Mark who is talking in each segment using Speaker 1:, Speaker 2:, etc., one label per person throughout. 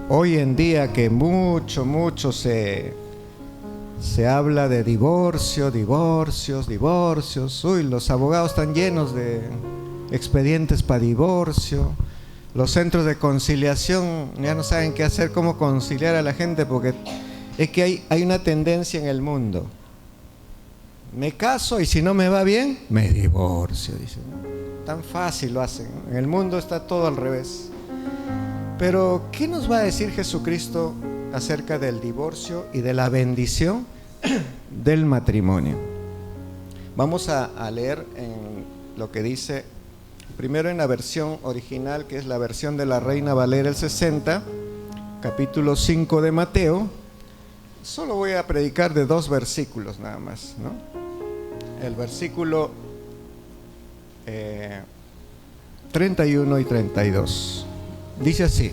Speaker 1: Hoy en día que mucho se habla de divorcios. Uy, los abogados están llenos de expedientes para divorcio. Los centros de conciliación ya no saben qué hacer, cómo conciliar a la gente, porque es que hay una tendencia en el mundo. Me caso y si no me va bien, me divorcio, dicen. Tan fácil lo hacen. En el mundo está todo al revés. Pero, ¿qué nos va a decir Jesucristo acerca del divorcio y de la bendición del matrimonio? Vamos a leer en lo que dice, primero en la versión original, que es la versión de la Reina Valera el 60, capítulo 5 de Mateo. Solo voy a predicar de 2 versículos nada más, ¿no? El versículo 31 y 32. Dice así.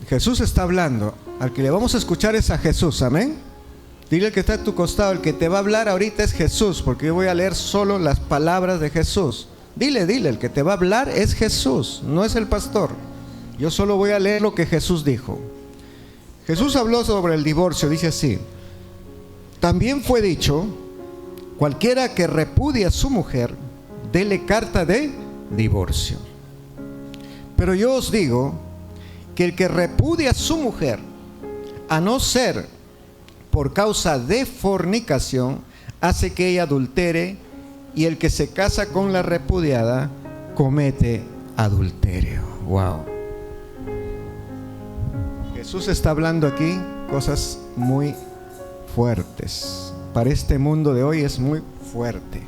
Speaker 1: Jesús está hablando. Al que le vamos a escuchar es a Jesús, amén. Dile al que está a tu costado, el que te va a hablar ahorita es Jesús, porque yo voy a leer solo las palabras de Jesús. Dile, el que te va a hablar es Jesús, no es el pastor. Yo solo voy a leer lo que Jesús dijo. Jesús habló sobre el divorcio, dice así. También fue dicho, cualquiera que repudie a su mujer, dele carta de divorcio. Pero yo os digo que el que repudia a su mujer, a no ser por causa de fornicación, hace que ella adultere, y el que se casa con la repudiada comete adulterio. Wow. Jesús está hablando aquí cosas muy fuertes. Para este mundo de hoy es muy fuerte.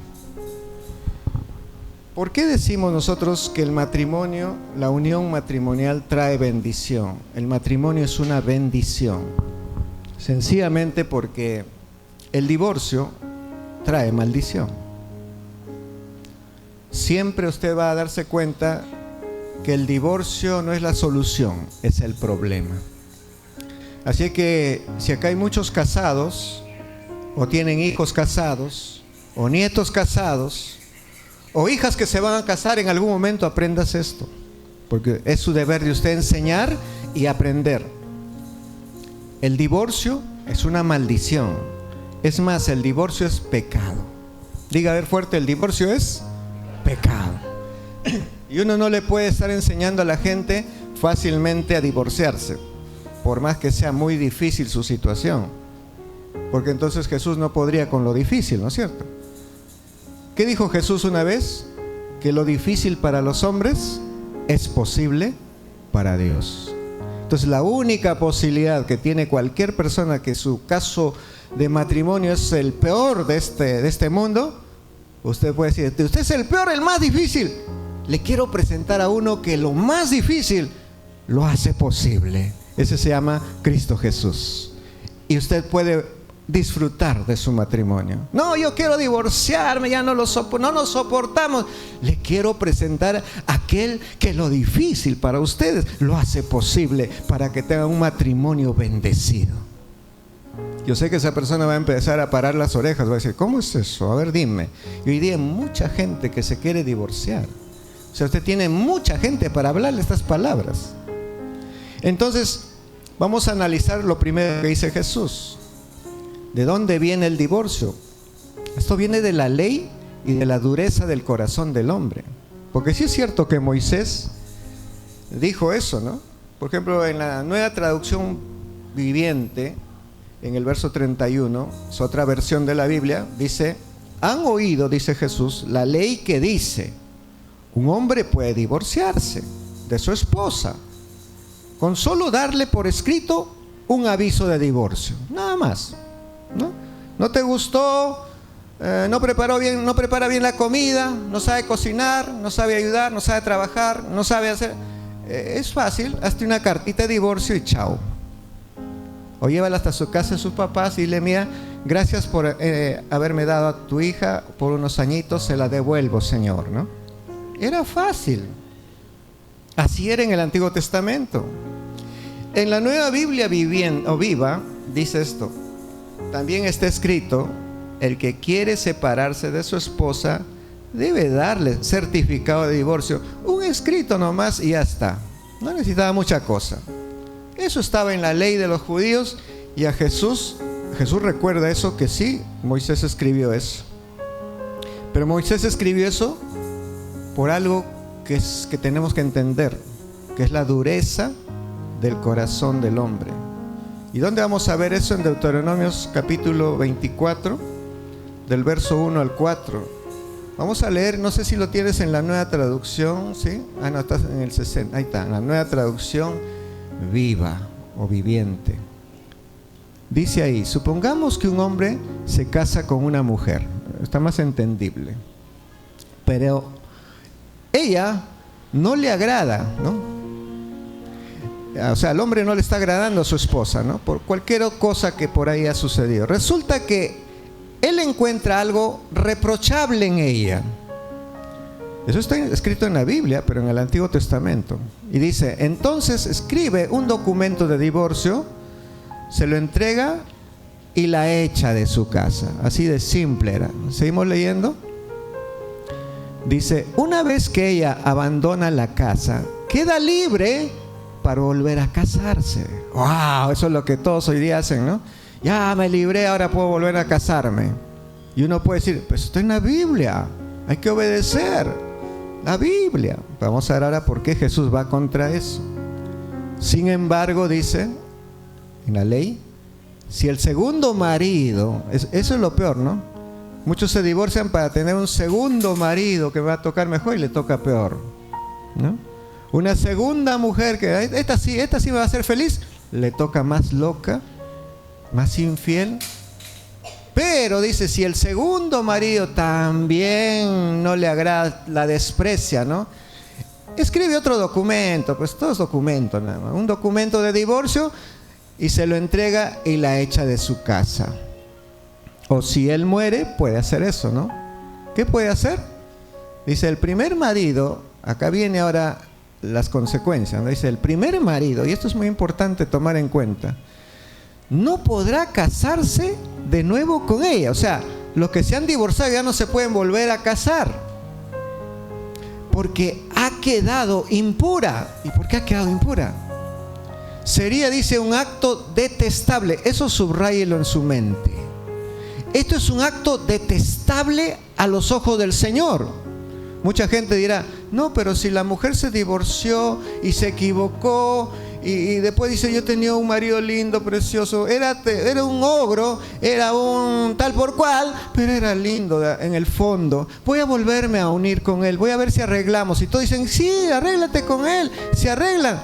Speaker 1: ¿Por qué decimos nosotros que el matrimonio, la unión matrimonial trae bendición? El matrimonio es una bendición. Sencillamente porque el divorcio trae maldición. Siempre usted va a darse cuenta que el divorcio no es la solución, es el problema. Así que si acá hay muchos casados, o tienen hijos casados, o nietos casados, o hijas que se van a casar, en algún momento aprendas esto, porque es su deber de usted enseñar y aprender. El divorcio es una maldición. Es más, el divorcio es pecado. Diga a ver fuerte, el divorcio es pecado. Y uno no le puede estar enseñando a la gente fácilmente a divorciarse, por más que sea muy difícil su situación, porque entonces Jesús no podría con lo difícil, ¿no es cierto? ¿Qué dijo Jesús una vez? Que lo difícil para los hombres es posible para Dios. Entonces la única posibilidad que tiene cualquier persona que su caso de matrimonio es el peor de este mundo, usted puede decir, usted es el peor, el más difícil. Le quiero presentar a uno que lo más difícil lo hace posible. Ese se llama Cristo Jesús. Y usted puede disfrutar de su matrimonio. No, yo quiero divorciarme, ya no nos soportamos. Le quiero presentar a aquel que lo difícil para ustedes lo hace posible, para que tengan un matrimonio bendecido. Yo sé que esa persona va a empezar a parar las orejas, va a decir, ¿cómo es eso? A ver, dime. Y hoy día hay mucha gente que se quiere divorciar. O sea, usted tiene mucha gente para hablarle estas palabras. Entonces, vamos a analizar lo primero que dice Jesús. ¿De dónde viene el divorcio? Esto viene de la ley y de la dureza del corazón del hombre. Porque sí es cierto que Moisés dijo eso, ¿no? Por ejemplo, en la Nueva Traducción Viviente, en el verso 31, es otra versión de la Biblia, dice, han oído, dice Jesús, la ley que dice, un hombre puede divorciarse de su esposa con solo darle por escrito un aviso de divorcio, nada más. ¿No te gustó? No prepara bien la comida, no sabe cocinar, no sabe ayudar, no sabe trabajar, no sabe hacer. Es fácil, hazte una cartita de divorcio y chao. O llévala hasta su casa de sus papás y dile, mira, gracias por haberme dado a tu hija por unos añitos, se la devuelvo, Señor, ¿no? Era fácil. Así era en el Antiguo Testamento. En la Nueva Biblia Viva dice esto. También está escrito, el que quiere separarse de su esposa debe darle certificado de divorcio. Un escrito nomás y ya está. No necesitaba mucha cosa. Eso estaba en la ley de los judíos, y a Jesús recuerda eso, que sí, Moisés escribió eso. Pero Moisés escribió eso por algo que tenemos que entender, que es la dureza del corazón del hombre. ¿Y dónde vamos a ver eso? En Deuteronomios capítulo 24, del verso 1 al 4. Vamos a leer, no sé si lo tienes en la nueva traducción, ¿sí? Ah, no, estás en el 60, ahí está, en la nueva traducción viva o viviente. Dice ahí, supongamos que un hombre se casa con una mujer, está más entendible, pero ella no le agrada, ¿no? O sea, el hombre no le está agradando a su esposa, ¿no? Por cualquier cosa que por ahí ha sucedido. Resulta que él encuentra algo reprochable en ella. Eso está escrito en la Biblia, pero en el Antiguo Testamento. Y dice, entonces escribe un documento de divorcio, se lo entrega y la echa de su casa. Así de simple era. ¿Seguimos leyendo? Dice, una vez que ella abandona la casa, queda libre para volver a casarse. ¡Wow! Eso es lo que todos hoy día hacen, ¿no? Ya me libré, ahora puedo volver a casarme. Y uno puede decir, pues está en la Biblia, hay que obedecer la Biblia. Vamos a ver ahora por qué Jesús va contra eso. Sin embargo, dice en la ley, si el segundo marido, eso es lo peor, ¿no? Muchos se divorcian para tener un segundo marido que va a tocar mejor y le toca peor, ¿no? Una segunda mujer que esta sí me va a hacer feliz, le toca más loca, más infiel. Pero dice, si el segundo marido también no le agrada, la desprecia, ¿no? Escribe otro documento, pues todo es documento nada más, un documento de divorcio, y se lo entrega y la echa de su casa. O si él muere, puede hacer eso, ¿no? ¿Qué puede hacer? Dice, el primer marido, acá viene ahora las consecuencias, ¿no? Dice, el primer marido, y esto es muy importante tomar en cuenta, no podrá casarse de nuevo con ella. O sea, los que se han divorciado ya no se pueden volver a casar, porque ha quedado impura. ¿Y por qué ha quedado impura? Sería, dice, un acto detestable. Eso subráyelo en su mente. Esto es un acto detestable a los ojos del Señor. Mucha gente dirá, no, pero si la mujer se divorció y se equivocó y después dice, yo tenía un marido lindo, precioso, era un ogro, era un tal por cual, pero era lindo en el fondo, voy a volverme a unir con él, voy a ver si arreglamos. Y todos dicen, sí, arréglate con él. Se arreglan.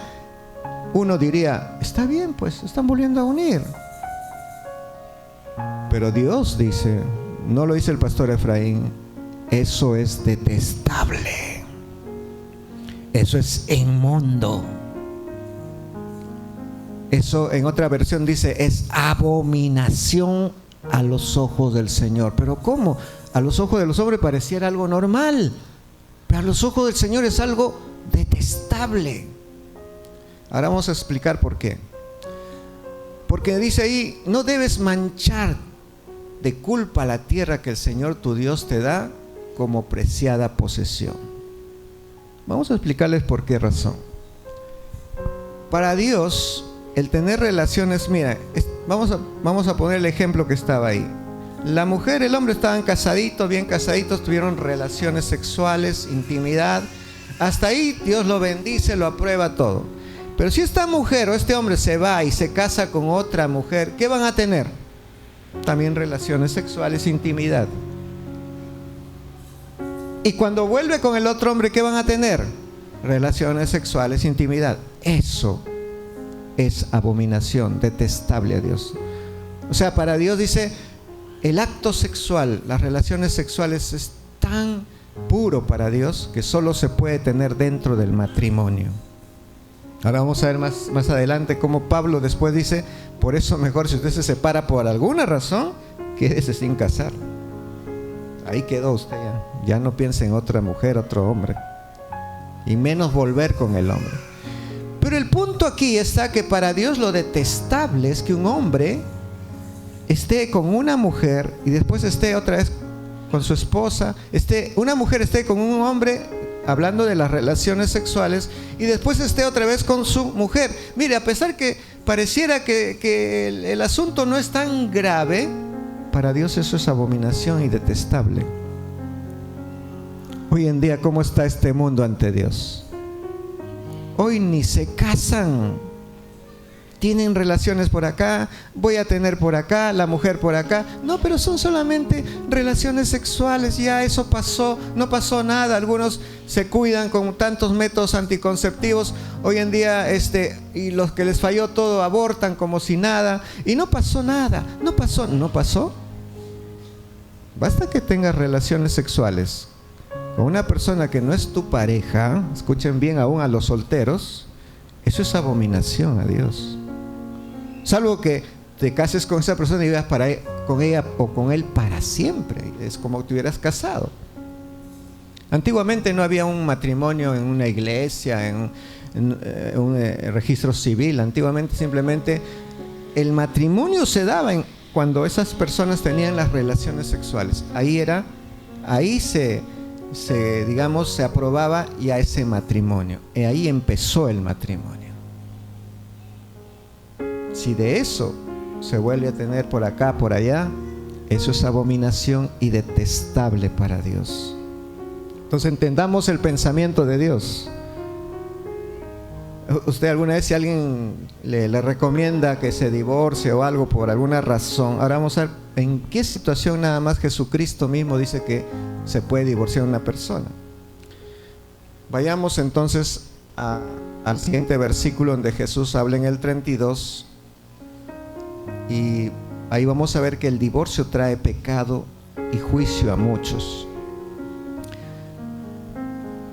Speaker 1: Uno diría, está bien, pues, se están volviendo a unir. Pero Dios dice, no lo dice el pastor Efraín, eso es detestable, eso es inmundo. Eso en otra versión dice, es abominación a los ojos del Señor. Pero ¿cómo? A los ojos de los hombres pareciera algo normal, pero a los ojos del Señor es algo detestable. Ahora vamos a explicar por qué. Porque dice ahí, no debes manchar de culpa la tierra que el Señor tu Dios te da como preciada posesión. Vamos a explicarles por qué razón. Para Dios, el tener relaciones, mira, vamos a poner el ejemplo que estaba ahí. La mujer y el hombre estaban casaditos, bien casaditos, tuvieron relaciones sexuales, intimidad. Hasta ahí Dios lo bendice, lo aprueba todo. Pero si esta mujer o este hombre se va y se casa con otra mujer, ¿qué van a tener? También relaciones sexuales, intimidad. Y cuando vuelve con el otro hombre, ¿qué van a tener? Relaciones sexuales, intimidad. Eso es abominación, detestable a Dios. O sea, para Dios dice, el acto sexual, las relaciones sexuales es tan puro para Dios que solo se puede tener dentro del matrimonio. Ahora vamos a ver más adelante cómo Pablo después dice, por eso mejor si usted se separa por alguna razón, quédese sin casar. Ahí quedó usted ya no piense en otra mujer, otro hombre, y menos volver con el hombre. Pero el punto aquí está que para Dios lo detestable es que un hombre esté con una mujer y después esté otra vez con su esposa, una mujer esté con un hombre, hablando de las relaciones sexuales, y después esté otra vez con su mujer. Mire, a pesar que pareciera que el asunto no es tan grave, para Dios eso es abominación y detestable. Hoy en día, ¿cómo está este mundo ante Dios? Hoy ni se casan. Tienen relaciones por acá, voy a tener por acá, la mujer por acá. No, pero son solamente relaciones sexuales, ya eso pasó, no pasó nada. Algunos se cuidan con tantos métodos anticonceptivos. Hoy en día, y los que les falló todo abortan como si nada. Y no pasó nada, no pasó. Basta que tengas relaciones sexuales con una persona que no es tu pareja, escuchen bien aún a los solteros, eso es abominación a Dios. Salvo que te cases con esa persona y vivas con ella o con él para siempre. Es como que te hubieras casado. Antiguamente no había un matrimonio en una iglesia, en un registro civil. Antiguamente simplemente el matrimonio se daba cuando esas personas tenían las relaciones sexuales. Ahí se aprobaba ya ese matrimonio. Y ahí empezó el matrimonio. Si de eso se vuelve a tener por acá, por allá, eso es abominación y detestable para Dios. Entonces entendamos el pensamiento de Dios. Usted alguna vez, si alguien le recomienda que se divorcie o algo por alguna razón, ahora vamos a ver en qué situación nada más Jesucristo mismo dice que se puede divorciar una persona. Vayamos entonces al siguiente versículo donde Jesús habla en el 32. Y ahí vamos a ver que el divorcio trae pecado y juicio a muchos.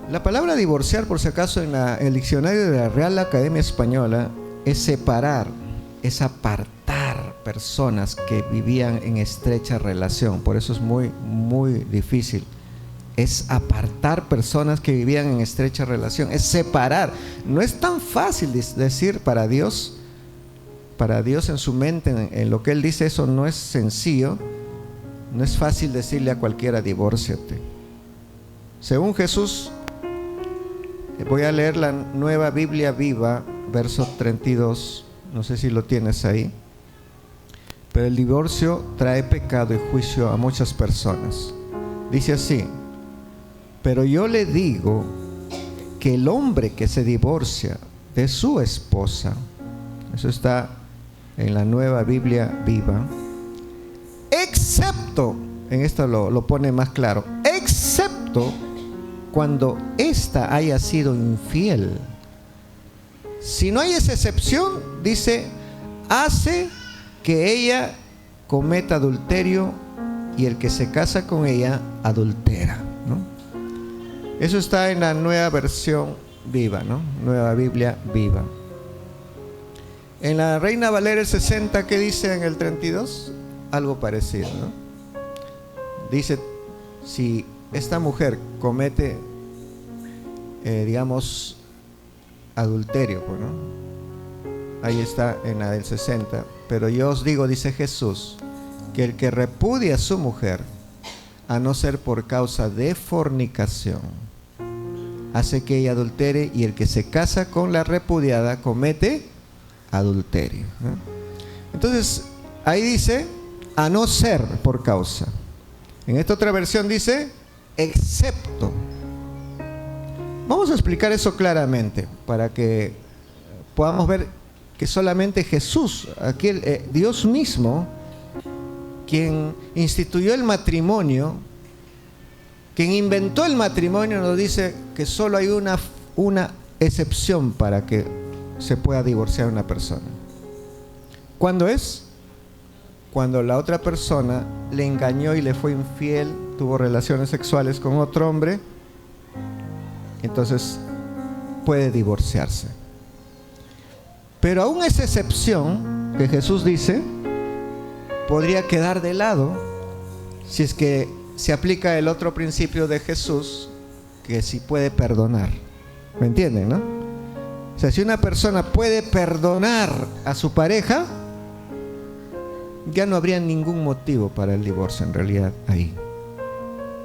Speaker 1: La palabra divorciar, por si acaso, en el diccionario de la Real Academia Española, es separar, es apartar personas que vivían en estrecha relación. Por eso es muy, muy difícil. Es apartar personas que vivían en estrecha relación, es separar. No es tan fácil decir para Dios en su mente, en lo que Él dice, eso no es sencillo. No es fácil decirle a cualquiera: divórciate. Según Jesús, voy a leer la Nueva Biblia Viva, verso 32. No sé si lo tienes ahí. Pero el divorcio trae pecado y juicio a muchas personas. Dice así: pero yo le digo que el hombre que se divorcia de su esposa, eso está en la Nueva Biblia Viva, excepto, en esto lo pone más claro, excepto cuando ésta haya sido infiel. Si no hay esa excepción, dice, hace que ella cometa adulterio y el que se casa con ella adultera, ¿no? Eso está en la Nueva Versión Viva, ¿no? Nueva Biblia Viva. En la Reina Valera 60, ¿qué dice en el 32? Algo parecido, ¿no? Dice, si esta mujer comete, adulterio, pues, ¿no? Ahí está en la del 60. Pero yo os digo, dice Jesús, que el que repudia a su mujer, a no ser por causa de fornicación, hace que ella adultere, y el que se casa con la repudiada comete adulterio, ¿no? Entonces, ahí dice, a no ser por causa. En esta otra versión dice, excepto. Vamos a explicar eso claramente para que podamos ver que solamente Jesús, aquí Dios mismo, quien instituyó el matrimonio, quien inventó el matrimonio, nos dice que solo hay una excepción para que se pueda divorciar una persona. ¿Cuándo es? Cuando la otra persona le engañó y le fue infiel, tuvo relaciones sexuales con otro hombre, entonces puede divorciarse. Pero aún esa excepción que Jesús dice podría quedar de lado si es que se aplica el otro principio de Jesús, que sí puede perdonar. ¿Me entienden, no? O sea, si una persona puede perdonar a su pareja, ya no habría ningún motivo para el divorcio en realidad ahí,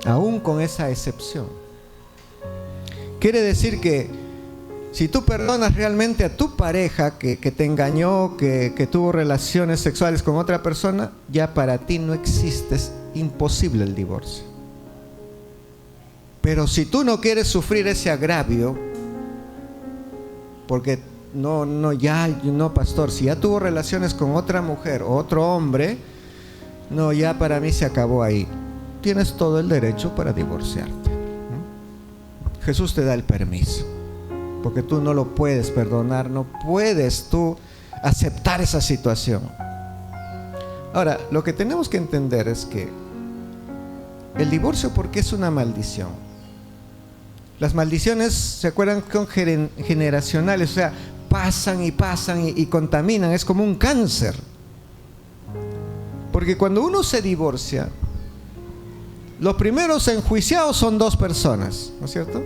Speaker 1: aún con esa excepción. Quiere decir que Si tú perdonas realmente a tu pareja que te engañó, que tuvo relaciones sexuales con otra persona, ya para ti no existe, es imposible el divorcio. Pero si tú no quieres sufrir ese agravio, porque no, pastor, si ya tuvo relaciones con otra mujer o otro hombre, no, ya para mí se acabó ahí. Tienes todo el derecho para divorciarte, ¿no? Jesús te da el permiso, porque tú no lo puedes perdonar, no puedes tú aceptar esa situación. Ahora, lo que tenemos que entender es que el divorcio, ¿por qué es una maldición? Las maldiciones, ¿se acuerdan? Son generacionales, o sea, pasan y contaminan, es como un cáncer. Porque cuando uno se divorcia, los primeros enjuiciados son dos personas, ¿no es cierto?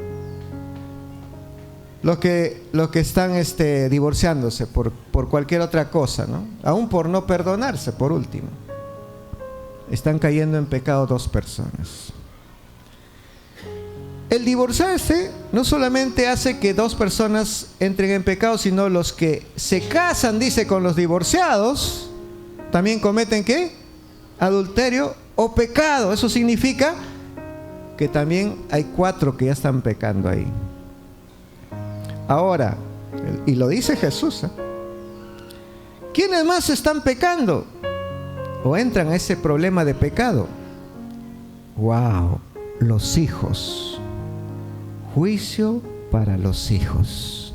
Speaker 1: Los que están divorciándose por cualquier otra cosa, ¿no? Aún por no perdonarse, por último. Están cayendo en pecado dos personas. El divorciarse no solamente hace que dos personas entren en pecado, sino los que se casan, dice, con los divorciados, también cometen ¿qué? Adulterio o pecado. Eso significa que también hay 4 que ya están pecando ahí. Ahora, y lo dice Jesús, ¿quiénes más están pecando o entran a ese problema de pecado? ¡Wow! Los hijos. Juicio para los hijos.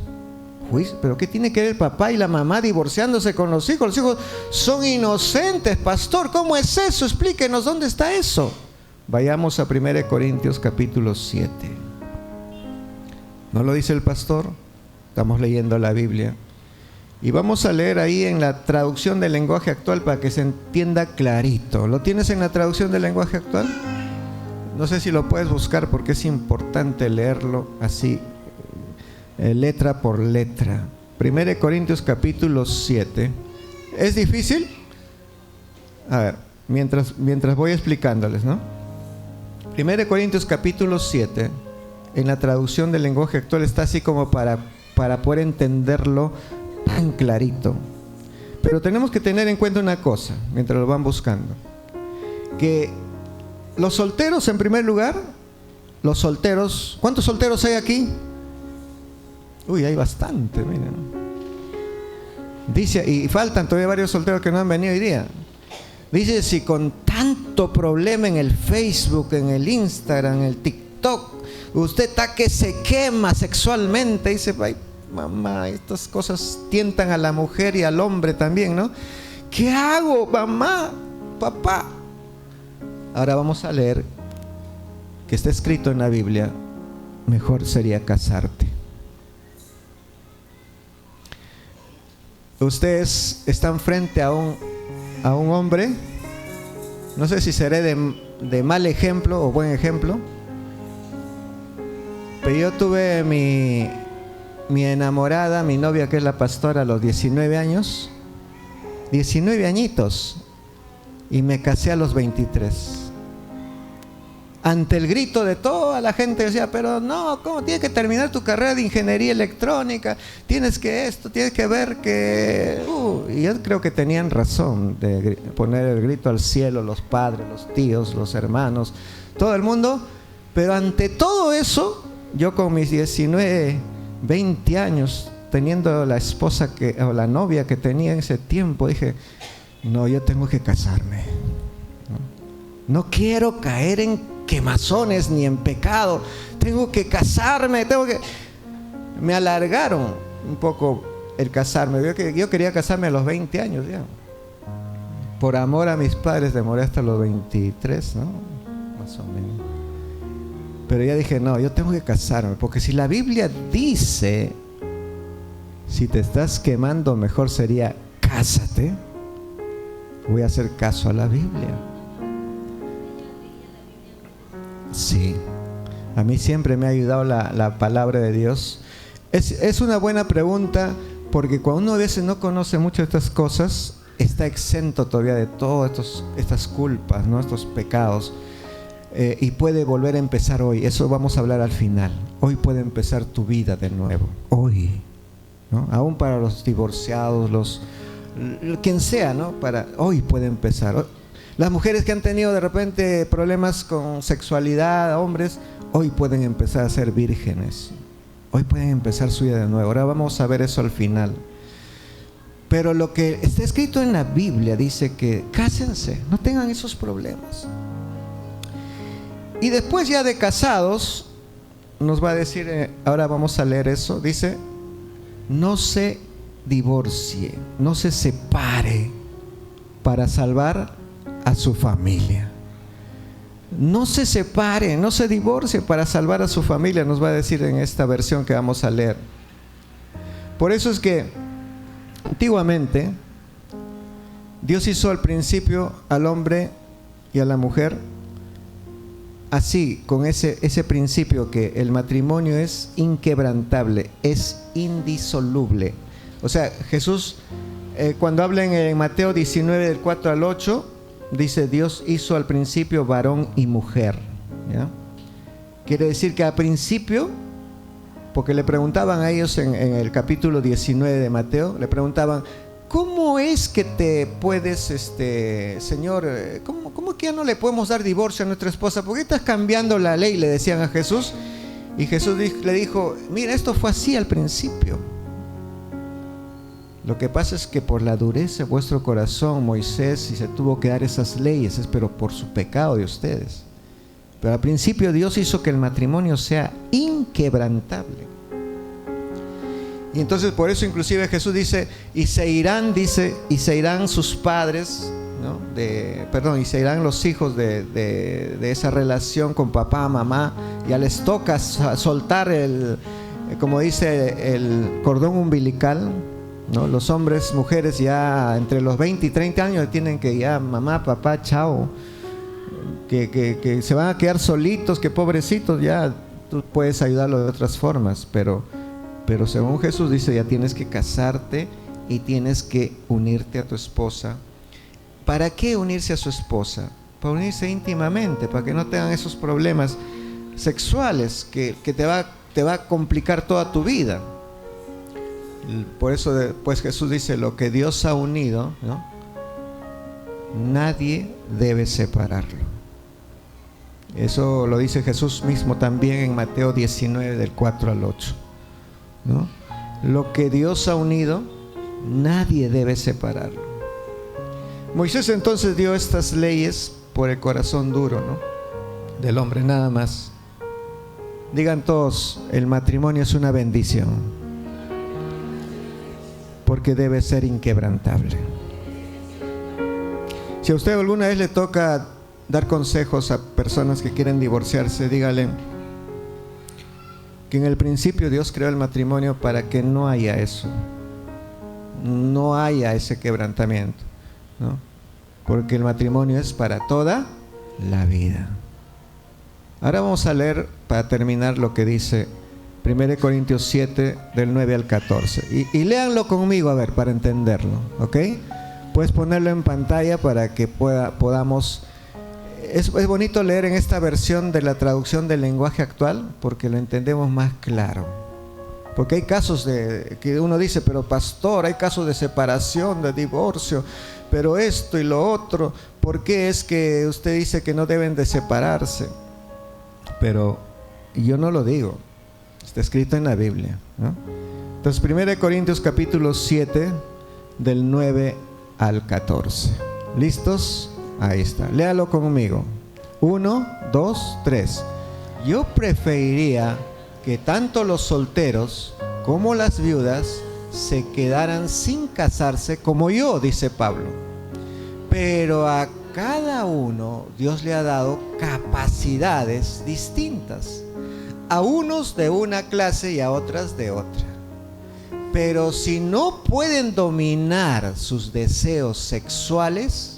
Speaker 1: Juicio, ¿pero qué tiene que ver el papá y la mamá divorciándose con los hijos? Los hijos son inocentes, pastor. ¿Cómo es eso? Explíquenos, ¿dónde está eso? Vayamos a 1 Corintios capítulo 7. ¿No lo dice el pastor? Estamos leyendo la Biblia. Y vamos a leer ahí en la traducción del lenguaje actual para que se entienda clarito. ¿Lo tienes en la traducción del lenguaje actual? No sé si lo puedes buscar porque es importante leerlo así, letra por letra. 1 Corintios capítulo 7. ¿Es difícil? A ver, mientras voy explicándoles, ¿no? 1 Corintios capítulo 7, en la traducción del lenguaje actual está así como para poder entenderlo tan clarito. Pero tenemos que tener en cuenta una cosa, mientras lo van buscando. Que los solteros, en primer lugar, los solteros, ¿cuántos solteros hay aquí? Uy, hay bastante, miren. Dice, y faltan todavía varios solteros que no han venido hoy día. Dice, si con tanto problema en el Facebook, en el Instagram, en el TikTok, usted está que se quema sexualmente, dice, ay, mamá, estas cosas tientan a la mujer y al hombre también, ¿no? ¿Qué hago, mamá, papá? Ahora vamos a leer que está escrito en la Biblia, mejor sería casarte. Ustedes están frente a un hombre, no sé si seré de mal ejemplo o buen ejemplo, pero yo tuve mi enamorada, mi novia que es la pastora a los 19 años, 19 añitos, y me casé a los 23. Ante el grito de toda la gente decía, pero no, ¿cómo tienes que terminar tu carrera de ingeniería electrónica? Tienes que esto, tienes que ver que... Y yo creo que tenían razón de poner el grito al cielo, los padres, los tíos, los hermanos, todo el mundo. Pero ante todo eso, yo con mis 19, 20 años, teniendo la esposa o la novia que tenía en ese tiempo, dije, no, yo tengo que casarme. No quiero caer en quemazones ni en pecado. Tengo que casarme, Me alargaron un poco el casarme. Yo quería casarme a los 20 años ya. Por amor a mis padres demoré hasta los 23, ¿no? Más o menos. Pero ya dije, no, yo tengo que casarme, porque si la Biblia dice, si te estás quemando, mejor sería cásate. Voy a hacer caso a la Biblia. Sí, a mí siempre me ha ayudado la palabra de Dios. Es una buena pregunta, porque cuando uno a veces no conoce mucho de estas cosas, está exento todavía de todas estas culpas, ¿no? Estos pecados. y puede volver a empezar hoy. Eso vamos a hablar al final. Hoy puede empezar tu vida de nuevo. Hoy, ¿no? Aún para los divorciados, quien sea, ¿no? Hoy puede empezar. Las mujeres que han tenido de repente problemas con sexualidad, hombres, hoy pueden empezar a ser vírgenes. Hoy pueden empezar su vida de nuevo. Ahora vamos a ver eso al final. Pero lo que está escrito en la Biblia dice que cásense, no tengan esos problemas. Y después ya de casados, nos va a decir, ahora vamos a leer eso, dice, no se divorcie, no se separe para salvar a su familia. No se separe, no se divorcie para salvar a su familia, nos va a decir en esta versión que vamos a leer. Por eso es que antiguamente Dios hizo al principio al hombre y a la mujer así, con ese principio que el matrimonio es inquebrantable, es indisoluble. O sea, Jesús cuando habla en Mateo 19 del 4 al 8 dice, Dios hizo al principio varón y mujer, ¿ya? Quiere decir que al principio, porque le preguntaban a ellos en el capítulo 19 de Mateo, le preguntaban, ¿cómo es que te puedes, Señor, cómo que ya no le podemos dar divorcio a nuestra esposa? ¿Por qué estás cambiando la ley? Le decían a Jesús. Y Jesús le dijo, mira, esto fue así al principio. Lo que pasa es que por la dureza de vuestro corazón, Moisés se tuvo que dar esas leyes, pero por su pecado de ustedes. Pero al principio Dios hizo que el matrimonio sea inquebrantable. Y entonces por eso inclusive Jesús dice, y se irán sus padres, ¿no? Y se irán los hijos de esa relación con papá, mamá, ya les toca soltar como dice, el cordón umbilical, ¿no? Los hombres, mujeres ya entre los 20 y 30 años tienen que ya, mamá, papá, chao, que se van a quedar solitos, que pobrecitos, ya tú puedes ayudarlo de otras formas, pero según Jesús dice, ya tienes que casarte y tienes que unirte a tu esposa. ¿Para qué unirse a su esposa? Para unirse íntimamente, para que no tengan esos problemas sexuales que te va a complicar toda tu vida. Por eso pues Jesús dice, lo que Dios ha unido, ¿no? Nadie debe separarlo. Eso lo dice Jesús mismo también en Mateo 19 del 4 al 8, ¿no? Lo que Dios ha unido, nadie debe separarlo. Moisés entonces dio estas leyes por el corazón duro, ¿no? Del hombre, nada más. Digan todos, el matrimonio es una bendición, porque debe ser inquebrantable. Si a usted alguna vez le toca dar consejos a personas que quieren divorciarse, dígale que en el principio Dios creó el matrimonio para que no haya eso, no haya ese quebrantamiento, ¿no? Porque el matrimonio es para toda la vida. Ahora vamos a leer, para terminar, lo que dice 1 Corintios 7 del 9 al 14 y léanlo conmigo, a ver, para entenderlo, ¿ok? Puedes ponerlo en pantalla para que podamos. Es bonito leer en esta versión de la traducción del lenguaje actual, porque lo entendemos más claro. Porque hay casos que uno dice, pero pastor, hay casos de separación, de divorcio, pero esto y lo otro, ¿por qué es que usted dice que no deben de separarse? Pero yo no lo digo, está escrito en la Biblia, ¿no? Entonces 1 Corintios capítulo 7 del 9 al 14. ¿Listos? Ahí está, léalo conmigo. 1, 2, 3. Yo preferiría que tanto los solteros como las viudas se quedaran sin casarse como yo, dice Pablo. Pero a cada uno Dios le ha dado capacidades distintas, a unos de una clase y a otras de otra. Pero si no pueden dominar sus deseos sexuales,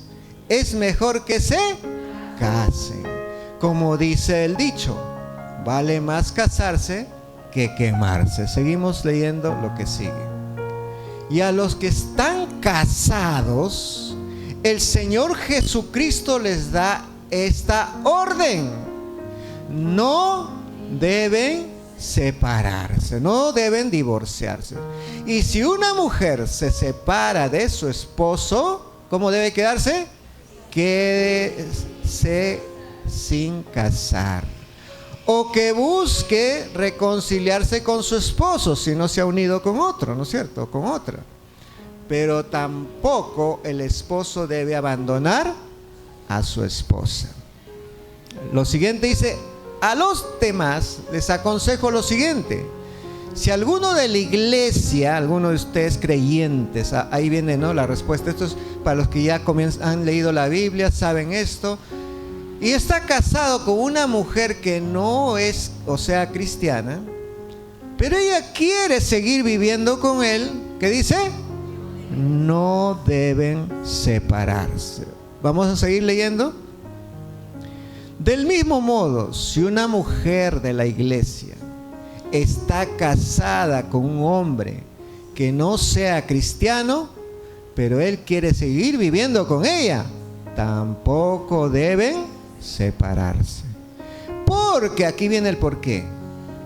Speaker 1: es mejor que se casen. Como dice el dicho, vale más casarse que quemarse. Seguimos leyendo lo que sigue. Y a los que están casados, el Señor Jesucristo les da esta orden. no deben separarse, no deben divorciarse. Y si una mujer se separa de su esposo, ¿cómo debe quedarse? Quédese sin casar. O que busque reconciliarse con su esposo si no se ha unido con otro, ¿no es cierto? Con otra. Pero tampoco el esposo debe abandonar a su esposa. Lo siguiente dice: a los demás les aconsejo lo siguiente. Si alguno de la iglesia, alguno de ustedes creyentes, ahí viene, ¿no?, la respuesta. Esto es para los que ya han leído la Biblia, saben esto. Y está casado con una mujer que no es, o sea, cristiana, pero ella quiere seguir viviendo con él. ¿Qué dice? No deben separarse. Vamos a seguir leyendo. Del mismo modo, si una mujer de la iglesia está casada con un hombre que no sea cristiano, pero él quiere seguir viviendo con ella, tampoco deben separarse. Porque aquí viene el porqué.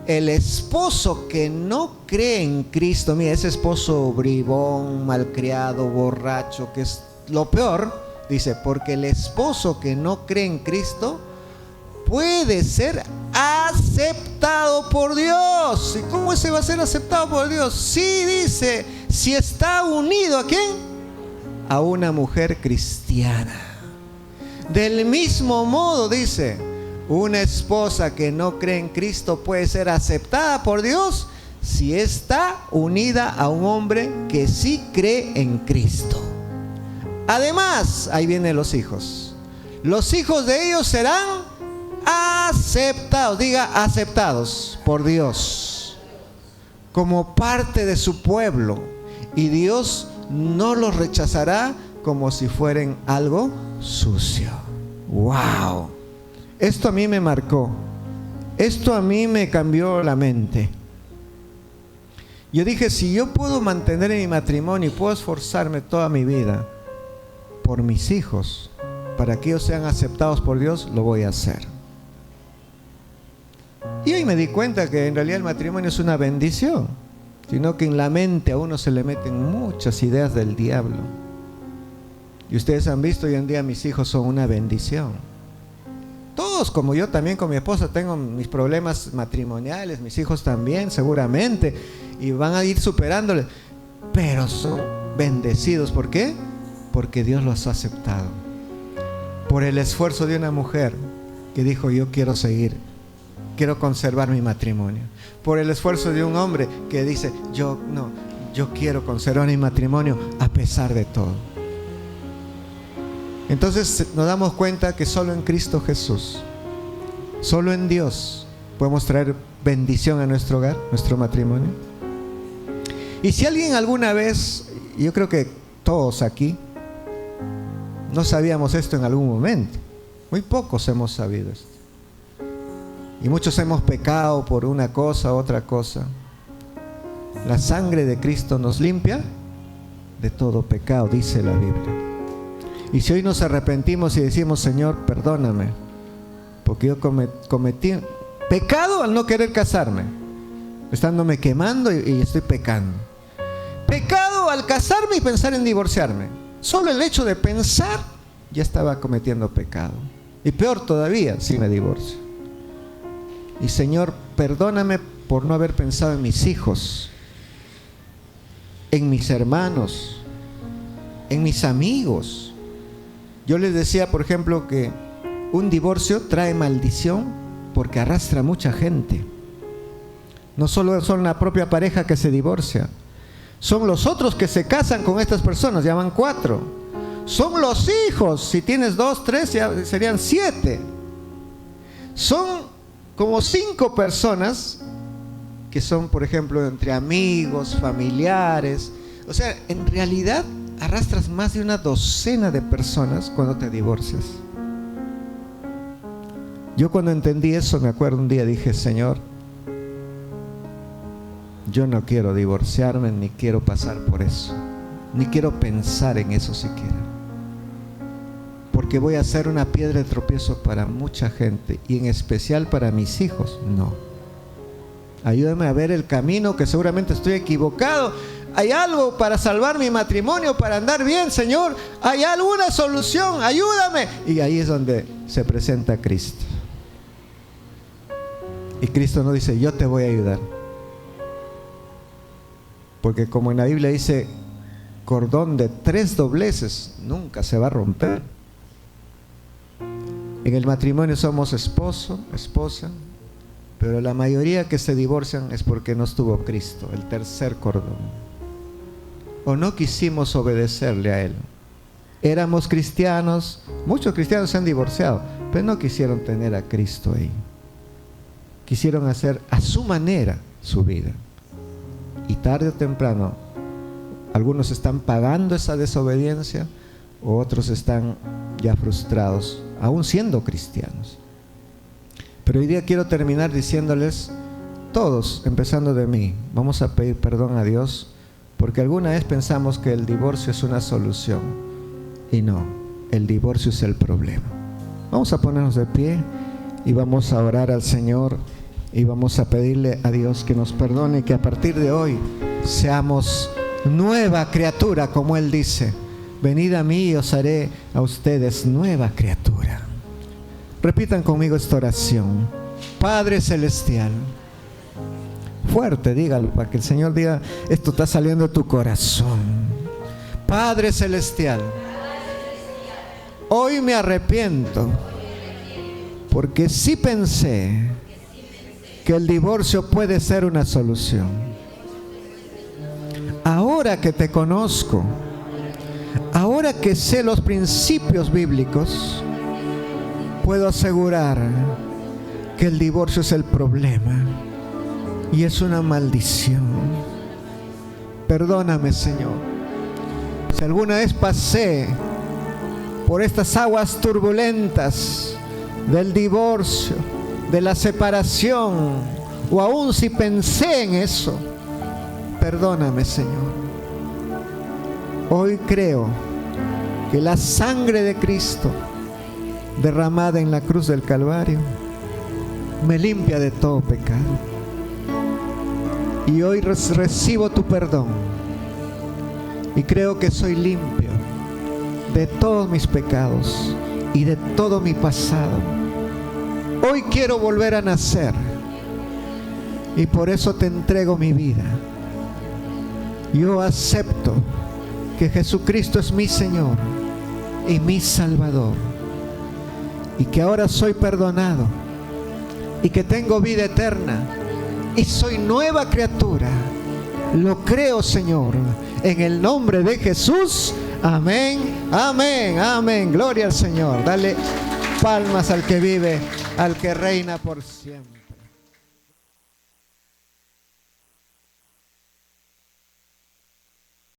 Speaker 1: El esposo que no cree en Cristo, mira, ese esposo bribón, malcriado, borracho, que es lo peor, dice, porque el esposo que no cree en Cristo puede ser aceptado por Dios. ¿Y cómo ese va a ser aceptado por Dios? Sí, dice, si está unido ¿a quién? A una mujer cristiana. Del mismo modo, dice, una esposa que no cree en Cristo puede ser aceptada por Dios si está unida a un hombre que sí cree en Cristo. Además, ahí vienen los hijos. Los hijos de ellos serán aceptados, diga aceptados por Dios, como parte de su pueblo, y Dios no los rechazará como si fueran algo sucio. ¡Wow! Esto a mí me marcó. Esto a mí me cambió la mente. Yo dije, si yo puedo mantener mi matrimonio y puedo esforzarme toda mi vida por mis hijos, para que ellos sean aceptados por Dios, lo voy a hacer. Y ahí me di cuenta que en realidad el matrimonio es una bendición, sino que en la mente a uno se le meten muchas ideas del diablo. Y ustedes han visto, hoy en día mis hijos son una bendición. Todos, como yo también con mi esposa, tengo mis problemas matrimoniales, mis hijos también, seguramente, y van a ir superándoles, pero son bendecidos. ¿Por qué? Porque Dios los ha aceptado. Por el esfuerzo de una mujer que dijo, yo quiero seguir, quiero conservar mi matrimonio. Por el esfuerzo de un hombre que dice, yo quiero conservar mi matrimonio a pesar de todo. Entonces nos damos cuenta que solo en Cristo Jesús, solo en Dios podemos traer bendición a nuestro hogar, nuestro matrimonio. Y si alguien alguna vez, yo creo que todos aquí no sabíamos esto en algún momento, muy pocos hemos sabido esto, y muchos hemos pecado por una cosa u otra cosa. La sangre de Cristo nos limpia de todo pecado, dice la Biblia. Y si hoy nos arrepentimos y decimos, Señor, perdóname, porque yo cometí pecado al no querer casarme, estándome quemando y estoy pecando. Pecado al casarme y pensar en divorciarme. Solo el hecho de pensar ya estaba cometiendo pecado. Y peor todavía, si me divorcio. Y Señor, perdóname por no haber pensado en mis hijos, en mis hermanos, en mis amigos. Yo les decía, por ejemplo, que un divorcio trae maldición porque arrastra a mucha gente. No solo son la propia pareja que se divorcia, son los otros que se casan con estas personas, ya van 4. Son los hijos, si tienes 2, 3, ya serían 7. Son como 5 personas que son, por ejemplo, entre amigos, familiares. O sea, en realidad arrastras más de una docena de personas cuando te divorcias. Yo cuando entendí eso, me acuerdo un día, dije, Señor, yo no quiero divorciarme, ni quiero pasar por eso, ni quiero pensar en eso siquiera. Porque porque voy a ser una piedra de tropiezo para mucha gente y en especial para mis hijos. No. Ayúdame a ver el camino, que seguramente estoy equivocado. ¿Hay algo para salvar mi matrimonio, para andar bien, Señor? ¿Hay alguna solución? Ayúdame. Y ahí es donde se presenta Cristo. Y Cristo nos dice, yo te voy a ayudar. Porque como en la Biblia dice, cordón de 3 dobleces nunca se va a romper. En el matrimonio somos esposo, esposa, pero la mayoría que se divorcian es porque no estuvo Cristo, el tercer cordón. O no quisimos obedecerle a Él. Éramos cristianos, muchos cristianos se han divorciado, pero no quisieron tener a Cristo ahí. Quisieron hacer a su manera su vida. Y tarde o temprano, algunos están pagando esa desobediencia, o otros están ya frustrados, aún siendo cristianos. Pero hoy día quiero terminar diciéndoles, todos, empezando de mí, vamos a pedir perdón a Dios, porque alguna vez pensamos que el divorcio es una solución, y no, el divorcio es el problema. Vamos a ponernos de pie y vamos a orar al Señor y vamos a pedirle a Dios que nos perdone y que a partir de hoy seamos nueva criatura, como Él dice. Venid a mí y os haré a ustedes nueva criatura. Repitan conmigo esta oración. Padre Celestial, fuerte, dígalo, para que el Señor diga, esto está saliendo de tu corazón. Padre Celestial, hoy me arrepiento, porque sí pensé que el divorcio puede ser una solución. Ahora que te conozco, ahora que sé los principios bíblicos, puedo asegurar que el divorcio es el problema y es una maldición. Perdóname, Señor, si alguna vez pasé por estas aguas turbulentas del divorcio, de la separación, o aún si pensé en eso, perdóname, Señor. Hoy creo que la sangre de Cristo derramada en la cruz del Calvario me limpia de todo pecado. Y hoy recibo tu perdón y creo que soy limpio de todos mis pecados y de todo mi pasado. Hoy quiero volver a nacer y por eso te entrego mi vida. Yo acepto que Jesucristo es mi Señor y mi Salvador, y que ahora soy perdonado y que tengo vida eterna y soy nueva criatura. Lo creo, Señor, en el nombre de Jesús. Amén, amén, amén. Gloria al Señor. Dale palmas al que vive, al que reina por siempre.